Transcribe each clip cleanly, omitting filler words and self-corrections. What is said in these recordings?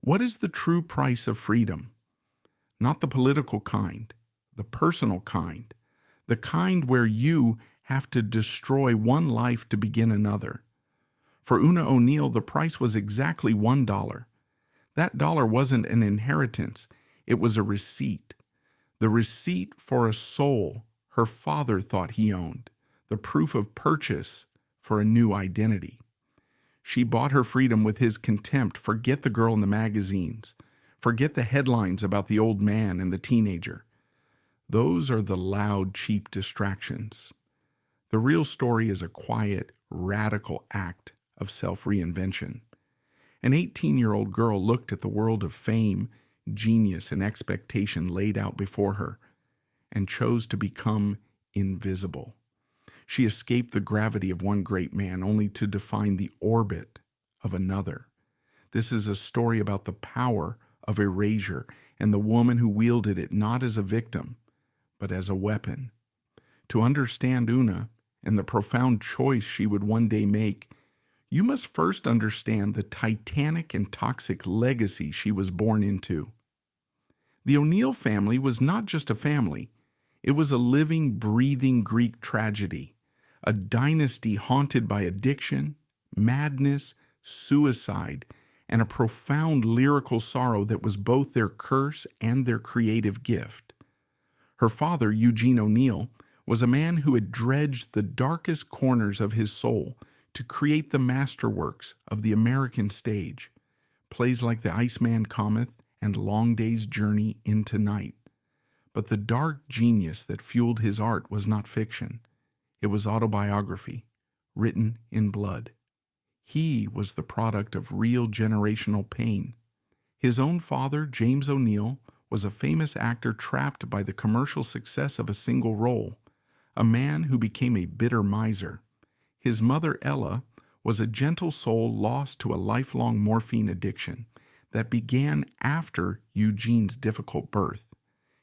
What is the true price of freedom? Not the political kind, the personal kind, the kind where you have to destroy one life to begin another. For Una O'Neill, the price was exactly $1. That dollar wasn't an inheritance, it was a receipt. The receipt for a soul her father thought he owned, the proof of purchase for a new identity. She bought her freedom with his contempt. Forget the girl in the magazines. Forget the headlines about the old man and the teenager. Those are the loud, cheap distractions. The real story is a quiet, radical act of self-reinvention. An 18-year-old girl looked at the world of fame, genius, and expectation laid out before her and chose to become invisible. She escaped the gravity of one great man only to define the orbit of another. This is a story about the power of erasure and the woman who wielded it not as a victim, but as a weapon. To understand Una and the profound choice she would one day make, you must first understand the titanic and toxic legacy she was born into. The O'Neill family was not just a family. It was a living, breathing Greek tragedy, a dynasty haunted by addiction, madness, suicide, and a profound lyrical sorrow that was both their curse and their creative gift. Her father, Eugene O'Neill, was a man who had dredged the darkest corners of his soul to create the masterworks of the American stage, plays like The Iceman Cometh and Long Day's Journey into Night. But the dark genius that fueled his art was not fiction. It was autobiography, written in blood. He was the product of real generational pain. His own father, James O'Neill, was a famous actor trapped by the commercial success of a single role, a man who became a bitter miser. His mother, Ella, was a gentle soul lost to a lifelong morphine addiction that began after Eugene's difficult birth.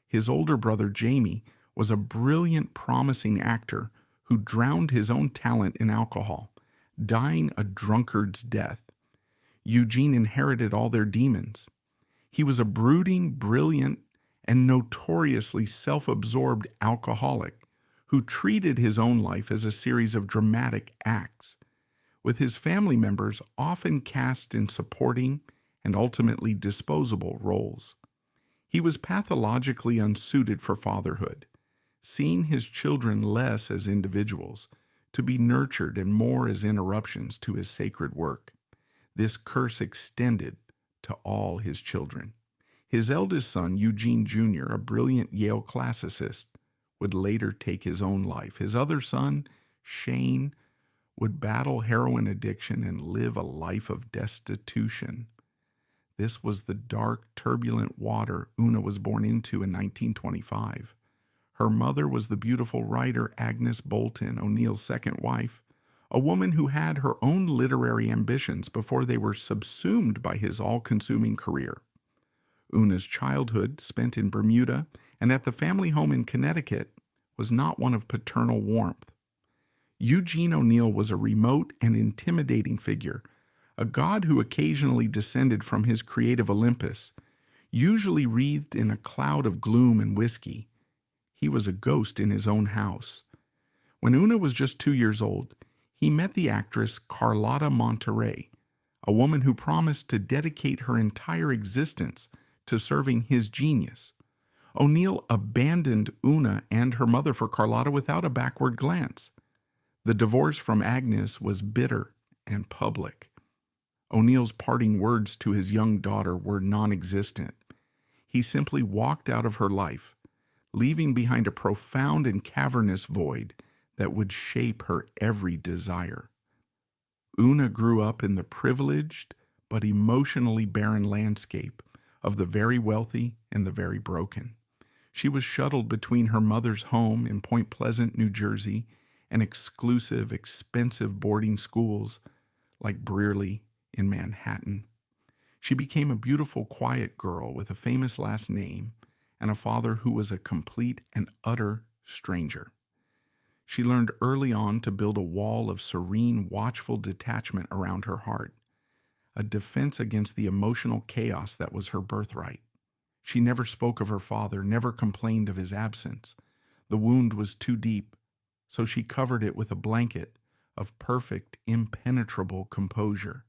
His older brother, Jamie, was a brilliant, promising actor who drowned his own talent in alcohol, dying a drunkard's death. Eugene inherited all their demons. He was a brooding, brilliant, and notoriously self-absorbed alcoholic who treated his own life as a series of dramatic acts, with his family members often cast in supporting and ultimately disposable roles. He was pathologically unsuited for fatherhood, seeing his children less as individuals, to be nurtured and more as interruptions to his sacred work. This curse extended to all his children. His eldest son, Eugene Jr., a brilliant Yale classicist, would later take his own life. His other son, Shane, would battle heroin addiction and live a life of destitution. This was the dark, turbulent water Una was born into in 1925. Her mother was the beautiful writer Agnes Bolton, O'Neill's second wife, a woman who had her own literary ambitions before they were subsumed by his all-consuming career. Una's childhood, spent in Bermuda and at the family home in Connecticut, was not one of paternal warmth. Eugene O'Neill was a remote and intimidating figure, a god who occasionally descended from his creative Olympus, usually wreathed in a cloud of gloom and whiskey. He was a ghost in his own house. When Una was just 2 years old, he met the actress Carlotta Monterey, a woman who promised to dedicate her entire existence to serving his genius. O'Neill abandoned Una and her mother for Carlotta without a backward glance. The divorce from Agnes was bitter and public. O'Neill's parting words to his young daughter were non-existent. He simply walked out of her life, leaving behind a profound and cavernous void that would shape her every desire. Una grew up in the privileged but emotionally barren landscape of the very wealthy and the very broken. She was shuttled between her mother's home in Point Pleasant, New Jersey, and exclusive, expensive boarding schools like Brearley in Manhattan. She became a beautiful, quiet girl with a famous last name and a father who was a complete and utter stranger. She learned early on to build a wall of serene, watchful detachment around her heart, a defense against the emotional chaos that was her birthright. She never spoke of her father, never complained of his absence. The wound was too deep, so she covered it with a blanket of perfect, impenetrable composure.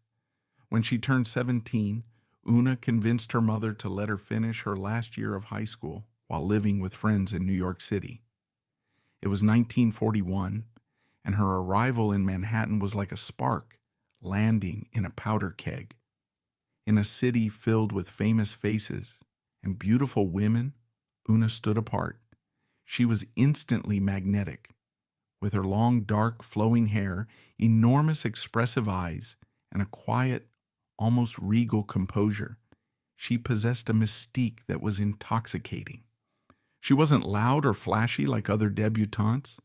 When she turned 17, Una convinced her mother to let her finish her last year of high school while living with friends in New York City. It was 1941, and her arrival in Manhattan was like a spark landing in a powder keg. In a city filled with famous faces and beautiful women, Una stood apart. She was instantly magnetic. With her long, dark, flowing hair, enormous expressive eyes, and a quiet, almost regal composure, she possessed a mystique that was intoxicating. She wasn't loud or flashy like other debutantes.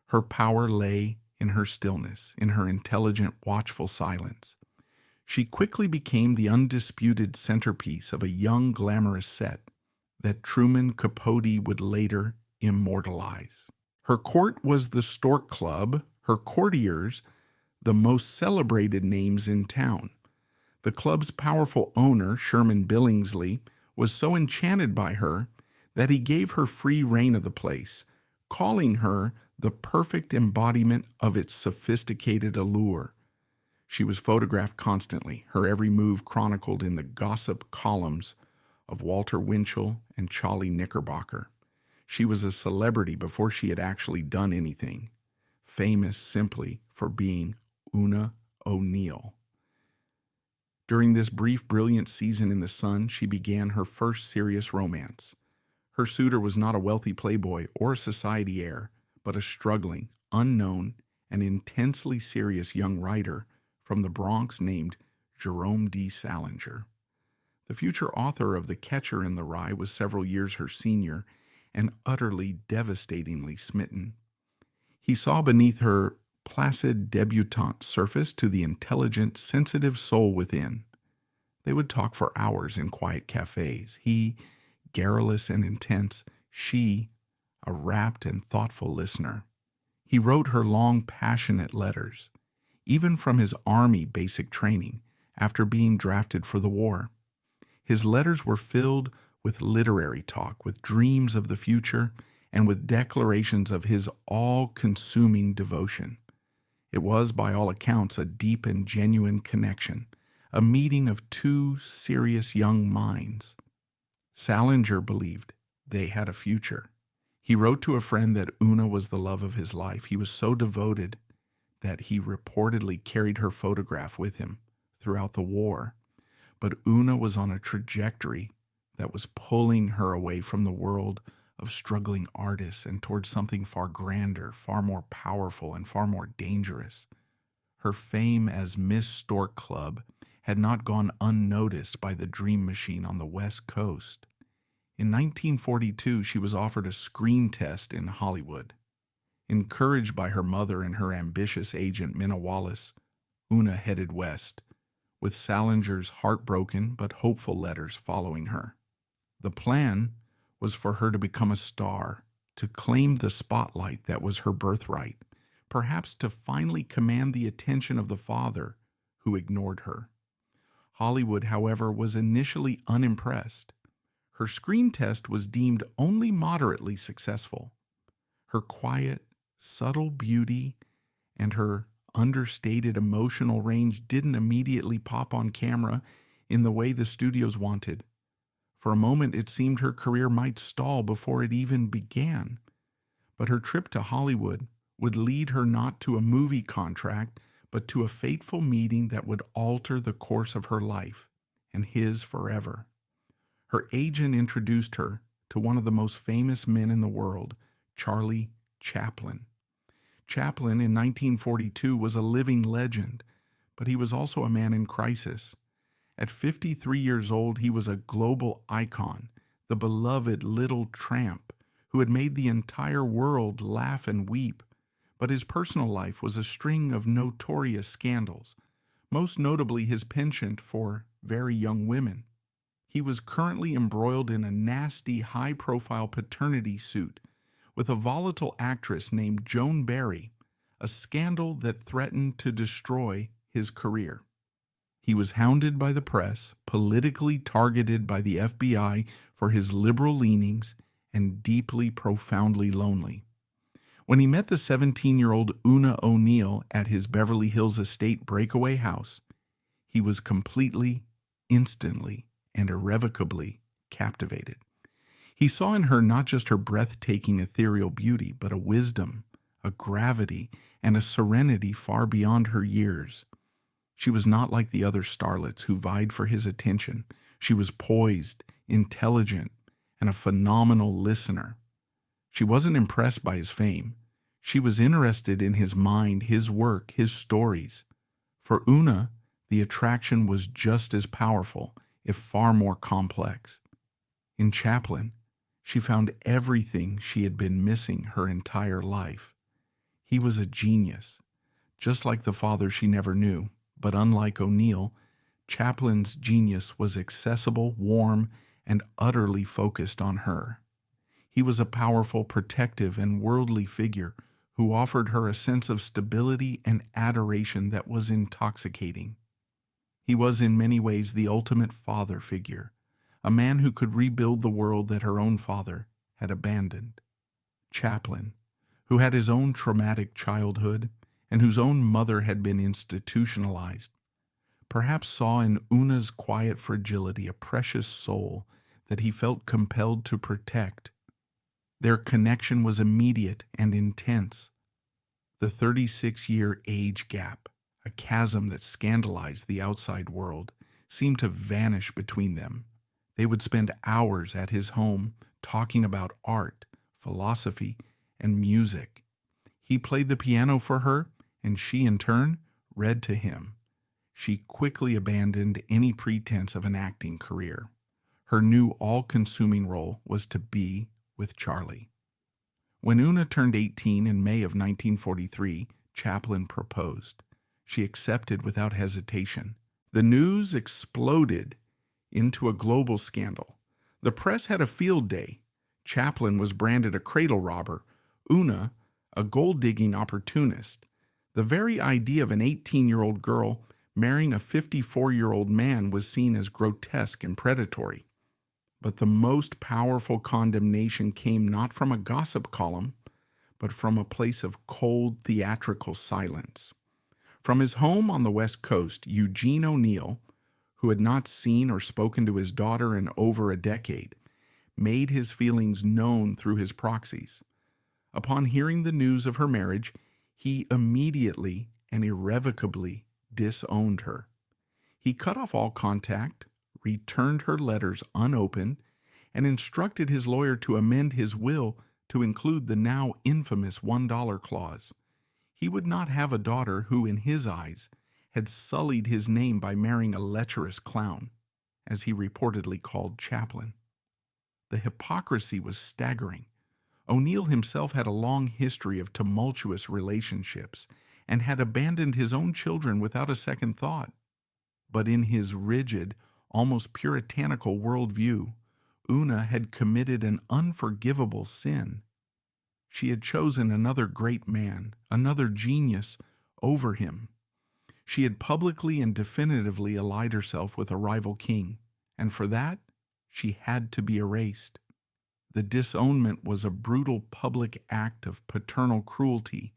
Her power lay in her stillness, in her intelligent, watchful silence. She quickly became the undisputed centerpiece of a young, glamorous set that Truman Capote would later immortalize. Her court was the Stork Club, her courtiers the most celebrated names in town. The club's powerful owner, Sherman Billingsley, was so enchanted by her that he gave her free rein of the place, calling her the perfect embodiment of its sophisticated allure. She was photographed constantly, her every move chronicled in the gossip columns of Walter Winchell and Charlie Knickerbocker. She was a celebrity before she had actually done anything, famous simply for being Una O'Neill. During this brief, brilliant season in the sun, she began her first serious romance. Her suitor was not a wealthy playboy or a society heir, but a struggling, unknown, and intensely serious young writer from the Bronx named Jerome D. Salinger. The future author of The Catcher in the Rye was several years her senior and utterly, devastatingly smitten. He saw beneath her placid debutante surface to the intelligent, sensitive soul within. They would talk for hours in quiet cafes, he garrulous and intense, she a rapt and thoughtful listener. He wrote her long, passionate letters, even from his Army basic training after being drafted for the war. His letters were filled with literary talk, with dreams of the future, and with declarations of his all-consuming devotion. It was, by all accounts, a deep and genuine connection, a meeting of two serious young minds. Salinger believed they had a future. He wrote to a friend that Una was the love of his life. He was so devoted that he reportedly carried her photograph with him throughout the war. But Una was on a trajectory that was pulling her away from the world of struggling artists and towards something far grander, far more powerful, and far more dangerous. Her fame as Miss Stork Club had not gone unnoticed by the Dream Machine on the West Coast. In 1942, she was offered a screen test in Hollywood. Encouraged by her mother and her ambitious agent, Minna Wallace, Una headed west, with Salinger's heartbroken but hopeful letters following her. The plan was for her to become a star, to claim the spotlight that was her birthright, perhaps to finally command the attention of the father who ignored her. Hollywood, however, was initially unimpressed. Her screen test was deemed only moderately successful. Her quiet, subtle beauty and her understated emotional range didn't immediately pop on camera in the way the studios wanted. For a moment, it seemed her career might stall before it even began. But her trip to Hollywood would lead her not to a movie contract, but to a fateful meeting that would alter the course of her life and his forever. Her agent introduced her to one of the most famous men in the world, Charlie Chaplin. Chaplin, in 1942, was a living legend, but he was also a man in crisis. At 53 years old, he was a global icon, the beloved little tramp who had made the entire world laugh and weep. But his personal life was a string of notorious scandals, most notably his penchant for very young women. He was currently embroiled in a nasty, high-profile paternity suit with a volatile actress named Joan Barry, a scandal that threatened to destroy his career. He was hounded by the press, politically targeted by the FBI for his liberal leanings, and deeply, profoundly lonely. When he met the 17-year-old Una O'Neill at his Beverly Hills estate breakaway house, he was completely, instantly, and irrevocably captivated. He saw in her not just her breathtaking ethereal beauty, but a wisdom, a gravity, and a serenity far beyond her years. She was not like the other starlets who vied for his attention. She was poised, intelligent, and a phenomenal listener. She wasn't impressed by his fame. She was interested in his mind, his work, his stories. For Una, the attraction was just as powerful, if far more complex. In Chaplin, she found everything she had been missing her entire life. He was a genius, just like the father she never knew, but unlike O'Neill, Chaplin's genius was accessible, warm, and utterly focused on her. He was a powerful, protective, and worldly figure who offered her a sense of stability and adoration that was intoxicating. He was in many ways the ultimate father figure, a man who could rebuild the world that her own father had abandoned. Chaplin, who had his own traumatic childhood and whose own mother had been institutionalized, perhaps saw in Una's quiet fragility a precious soul that he felt compelled to protect. Their connection was immediate and intense. The 36-year age gap, a chasm that scandalized the outside world, seemed to vanish between them. They would spend hours at his home talking about art, philosophy, and music. He played the piano for her, and she, in turn, read to him. She quickly abandoned any pretense of an acting career. Her new all-consuming role was to be with Charlie. When Una turned 18 in May of 1943, Chaplin proposed. She accepted without hesitation. The news exploded into a global scandal. The press had a field day. Chaplin was branded a cradle robber, Una a gold-digging opportunist. The very idea of an 18-year-old girl marrying a 54-year-old man was seen as grotesque and predatory. But the most powerful condemnation came not from a gossip column, but from a place of cold theatrical silence. From his home on the West Coast, Eugene O'Neill, who had not seen or spoken to his daughter in over a decade, made his feelings known through his proxies. Upon hearing the news of her marriage, he immediately and irrevocably disowned her. He cut off all contact, returned her letters unopened, and instructed his lawyer to amend his will to include the now infamous $1 clause. He would not have a daughter who, in his eyes, had sullied his name by marrying a lecherous clown, as he reportedly called Chaplin. The hypocrisy was staggering. O'Neill himself had a long history of tumultuous relationships and had abandoned his own children without a second thought. But in his rigid, almost puritanical worldview, Una had committed an unforgivable sin. She had chosen another great man, another genius, over him. She had publicly and definitively allied herself with a rival king, and for that, she had to be erased. The disownment was a brutal public act of paternal cruelty,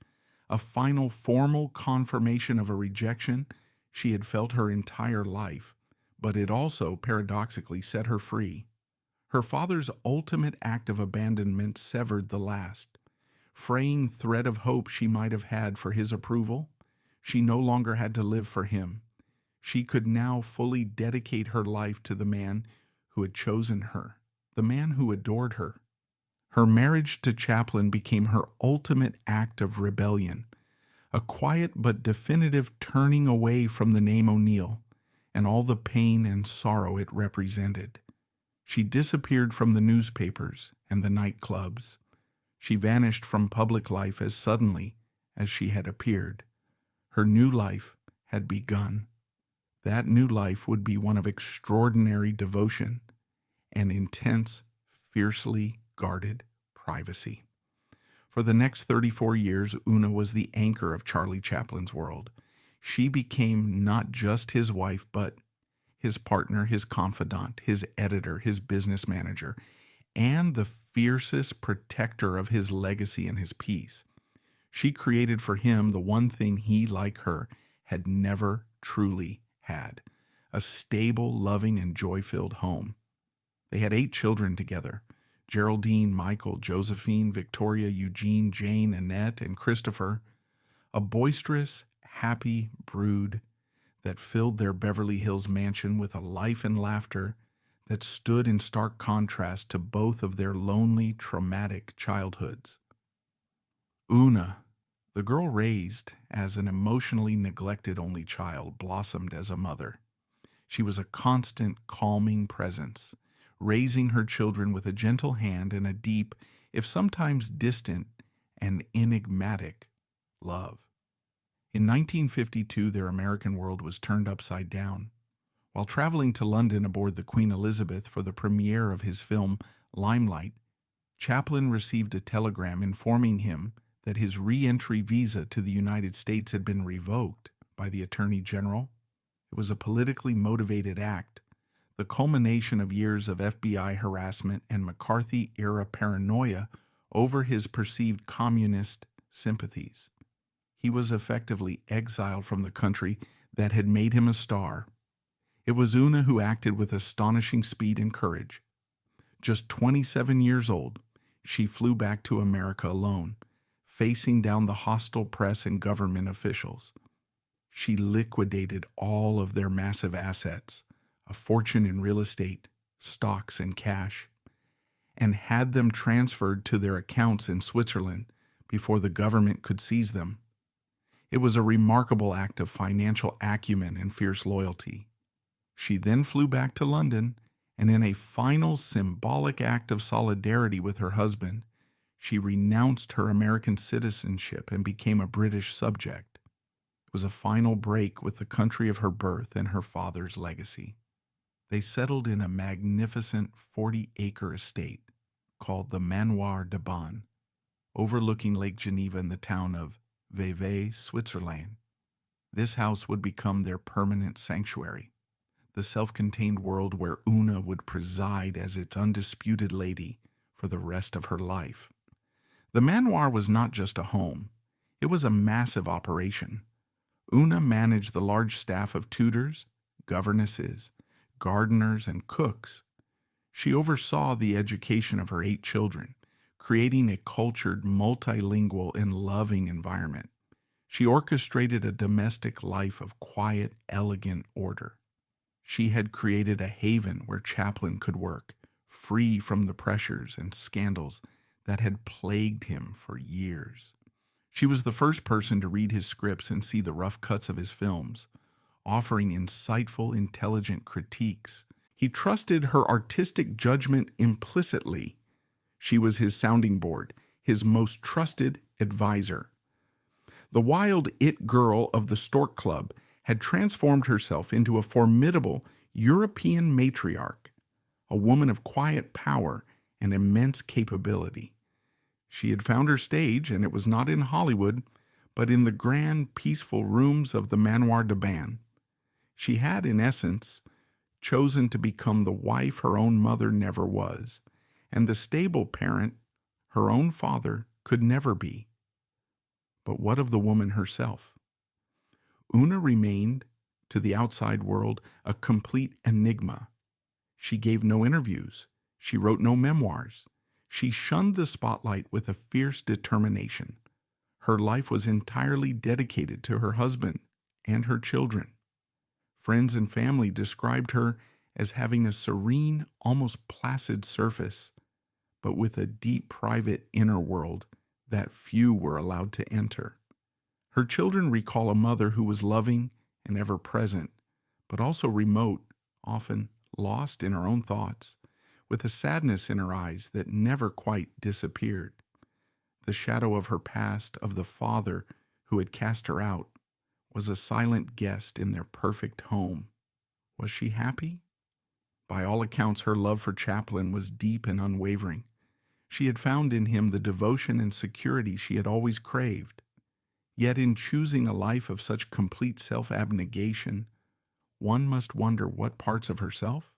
a final formal confirmation of a rejection she had felt her entire life, but it also paradoxically set her free. Her father's ultimate act of abandonment severed the last, fraying thread of hope she might have had for his approval. She no longer had to live for him. She could now fully dedicate her life to the man who had chosen her, the man who adored her. Her marriage to Chaplin became her ultimate act of rebellion, a quiet but definitive turning away from the name O'Neill and all the pain and sorrow it represented. She disappeared from the newspapers and the nightclubs. She vanished from public life as suddenly as she had appeared. Her new life had begun. That new life would be one of extraordinary devotion and intense, fiercely guarded privacy. For the next 34 years, Una was the anchor of Charlie Chaplin's world. She became not just his wife, but his partner, his confidant, his editor, his business manager, and the fiercest protector of his legacy and his peace. She created for him the one thing he, like her, had never truly had: a stable, loving, and joy-filled home. They had 8 children together: Geraldine, Michael, Josephine, Victoria, Eugene, Jane, Annette, and Christopher, a boisterous, happy brood that filled their Beverly Hills mansion with a life and laughter that stood in stark contrast to both of their lonely, traumatic childhoods. Una, the girl raised as an emotionally neglected only child, blossomed as a mother. She was a constant, calming presence, raising her children with a gentle hand and a deep, if sometimes distant and enigmatic, love. In 1952, their American world was turned upside down. While traveling to London aboard the Queen Elizabeth for the premiere of his film Limelight, Chaplin received a telegram informing him that his re-entry visa to the United States had been revoked by the Attorney General. It was a politically motivated act, the culmination of years of FBI harassment and McCarthy-era paranoia over his perceived communist sympathies. He was effectively exiled from the country that had made him a star. It was Una who acted with astonishing speed and courage. Just 27 years old, she flew back to America alone, facing down the hostile press and government officials. She liquidated all of their massive assets, a fortune in real estate, stocks, and cash, and had them transferred to their accounts in Switzerland before the government could seize them. It was a remarkable act of financial acumen and fierce loyalty. She then flew back to London, and in a final symbolic act of solidarity with her husband, she renounced her American citizenship and became a British subject. It was a final break with the country of her birth and her father's legacy. They settled in a magnificent 40-acre estate called the Manoir de Bonn, overlooking Lake Geneva in the town of Vevey, Switzerland. This house would become their permanent sanctuary, the self-contained world where Una would preside as its undisputed lady for the rest of her life. The manoir was not just a home. It was a massive operation. Una managed the large staff of tutors, governesses, gardeners, and cooks. She oversaw the education of her 8 children, creating a cultured, multilingual, and loving environment. She orchestrated a domestic life of quiet, elegant order. She had created a haven where Chaplin could work, free from the pressures and scandals that had plagued him for years. She was the first person to read his scripts and see the rough cuts of his films, offering insightful, intelligent critiques. He trusted her artistic judgment implicitly. She was his sounding board, his most trusted advisor. The wild it girl of the Stork Club had transformed herself into a formidable European matriarch, a woman of quiet power and immense capability. She had found her stage, and it was not in Hollywood, but in the grand, peaceful rooms of the Manoir de Bonn. She had, in essence, chosen to become the wife her own mother never was, and the stable parent her own father could never be. But what of the woman herself? Una remained, to the outside world, a complete enigma. She gave no interviews. She wrote no memoirs. She shunned the spotlight with a fierce determination. Her life was entirely dedicated to her husband and her children. Friends and family described her as having a serene, almost placid surface, but with a deep private inner world that few were allowed to enter. Her children recall a mother who was loving and ever present, but also remote, often lost in her own thoughts, with a sadness in her eyes that never quite disappeared. The shadow of her past, of the father who had cast her out, was a silent guest in their perfect home. Was she happy? By all accounts, her love for Chaplin was deep and unwavering. She had found in him the devotion and security she had always craved. Yet in choosing a life of such complete self-abnegation, one must wonder what parts of herself,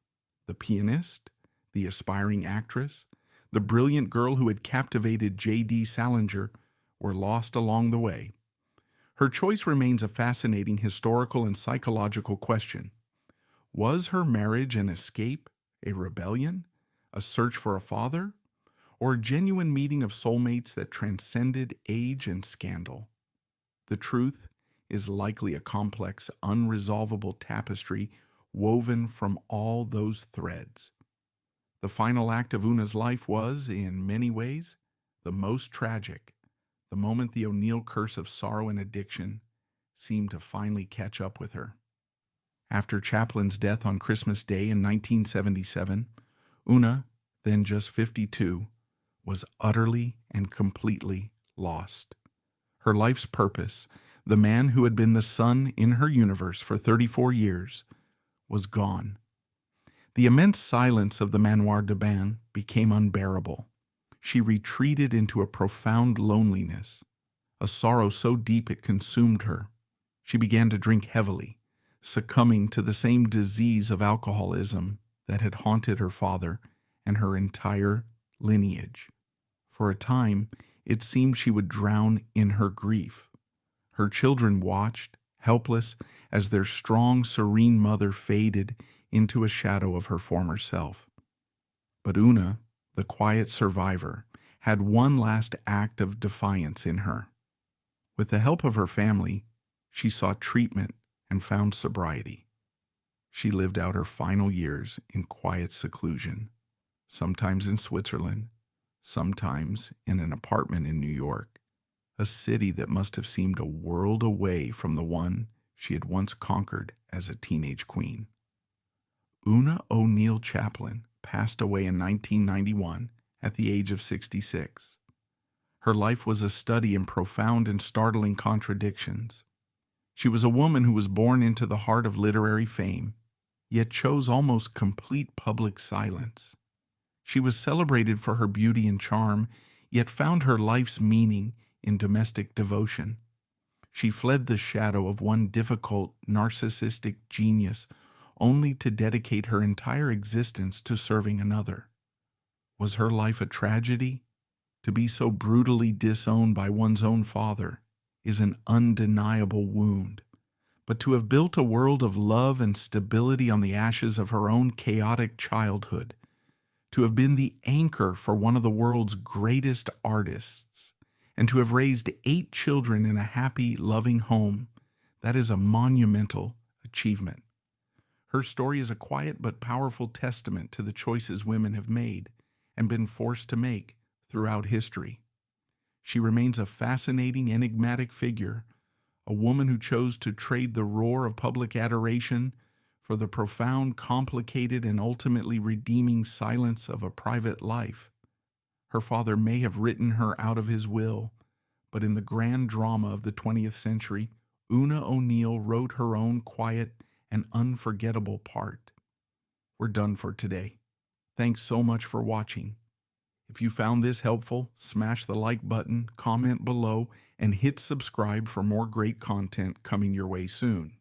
the pianist, the aspiring actress, the brilliant girl who had captivated J.D. Salinger, were lost along the way. Her choice remains a fascinating historical and psychological question. Was her marriage an escape, a rebellion, a search for a father, or a genuine meeting of soulmates that transcended age and scandal? The truth is likely a complex, unresolvable tapestry woven from all those threads. The final act of Una's life was, in many ways, the most tragic, the moment the O'Neill curse of sorrow and addiction seemed to finally catch up with her. After Chaplin's death on Christmas Day in 1977, Una, then just 52, was utterly and completely lost. Her life's purpose, the man who had been the sun in her universe for 34 years, was gone. The immense silence of the Manoir de Ban became unbearable. She retreated into a profound loneliness, a sorrow so deep it consumed her. She began to drink heavily, succumbing to the same disease of alcoholism that had haunted her father and her entire lineage. For a time, it seemed she would drown in her grief. Her children watched, helpless, as their strong, serene mother faded into a shadow of her former self. But Una, the quiet survivor, had one last act of defiance in her. With the help of her family, she sought treatment and found sobriety. She lived out her final years in quiet seclusion, sometimes in Switzerland, sometimes in an apartment in New York, a city that must have seemed a world away from the one she had once conquered as a teenage queen. Una O'Neill Chaplin passed away in 1991 at the age of 66. Her life was a study in profound and startling contradictions. She was a woman who was born into the heart of literary fame, yet chose almost complete public silence. She was celebrated for her beauty and charm, yet found her life's meaning in domestic devotion. She fled the shadow of one difficult, narcissistic genius only to dedicate her entire existence to serving another. Was her life a tragedy? To be so brutally disowned by one's own father is an undeniable wound. But to have built a world of love and stability on the ashes of her own chaotic childhood, to have been the anchor for one of the world's greatest artists, and to have raised 8 children in a happy, loving home, that is a monumental achievement. Her story is a quiet but powerful testament to the choices women have made and been forced to make throughout history. She remains a fascinating, enigmatic figure, a woman who chose to trade the roar of public adoration for the profound, complicated, and ultimately redeeming silence of a private life. Her father may have written her out of his will, but in the grand drama of the 20th century, Una O'Neill wrote her own quiet and unforgettable part. We're done for today. Thanks so much for watching. If you found this helpful, smash the like button, comment below, and hit subscribe for more great content coming your way soon.